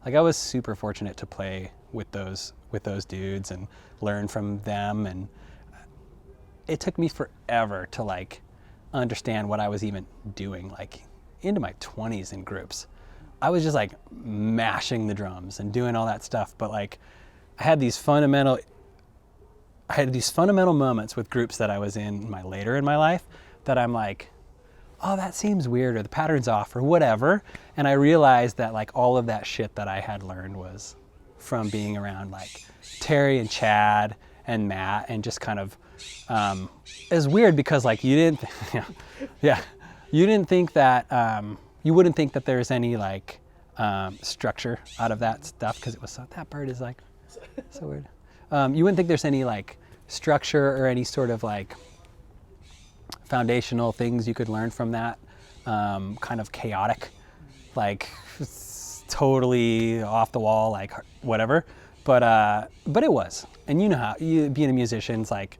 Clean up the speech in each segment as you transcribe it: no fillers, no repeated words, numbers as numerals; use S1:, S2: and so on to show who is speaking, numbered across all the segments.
S1: Like I was super fortunate to play with those dudes and learn from them, and it took me forever to like understand what I was even doing. Like into my 20s in groups, I was just like mashing the drums and doing all that stuff, but like I had these fundamental moments with groups that I was in later in my life that I'm like, oh, that seems weird, or the pattern's off, or whatever. And I realized that like all of that shit that I had learned was from being around like Terry and Chad and Matt, and just kind of, it was weird because like you didn't, you didn't think that, you wouldn't think that there's any like structure out of that stuff, because it was so, that bird is like so weird. You wouldn't think there's any like structure or any sort of like foundational things you could learn from that kind of chaotic, like totally off the wall, like whatever. But it was, and you know how being a musician's like,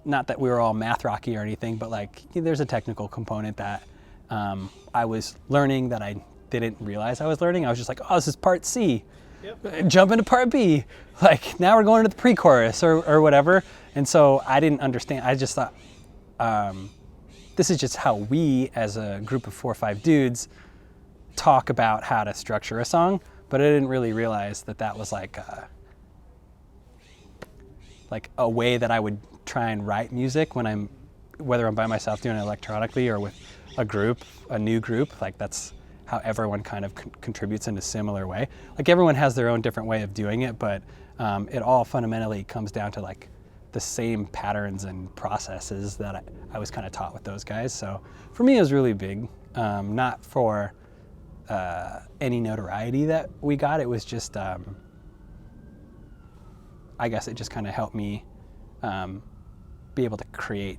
S1: not that we were all math rocky or anything, but like there's a technical component that I was learning that I didn't realize I was learning. I was just like, oh, this is part C. Yep. Jump into part B. Like now we're going to the pre-chorus or whatever. And so I didn't understand. I just thought, this is just how we as a group of 4 or 5 dudes talk about how to structure a song. But I didn't really realize that that was like a way that I would try and write music when whether I'm by myself doing it electronically or with a group, a new group. Like that's how everyone kind of contributes in a similar way. Like everyone has their own different way of doing it, but it all fundamentally comes down to like the same patterns and processes that I was kind of taught with those guys. So for me, it was really big, not for any notoriety that we got. It was just, I guess it just kind of helped me be able to create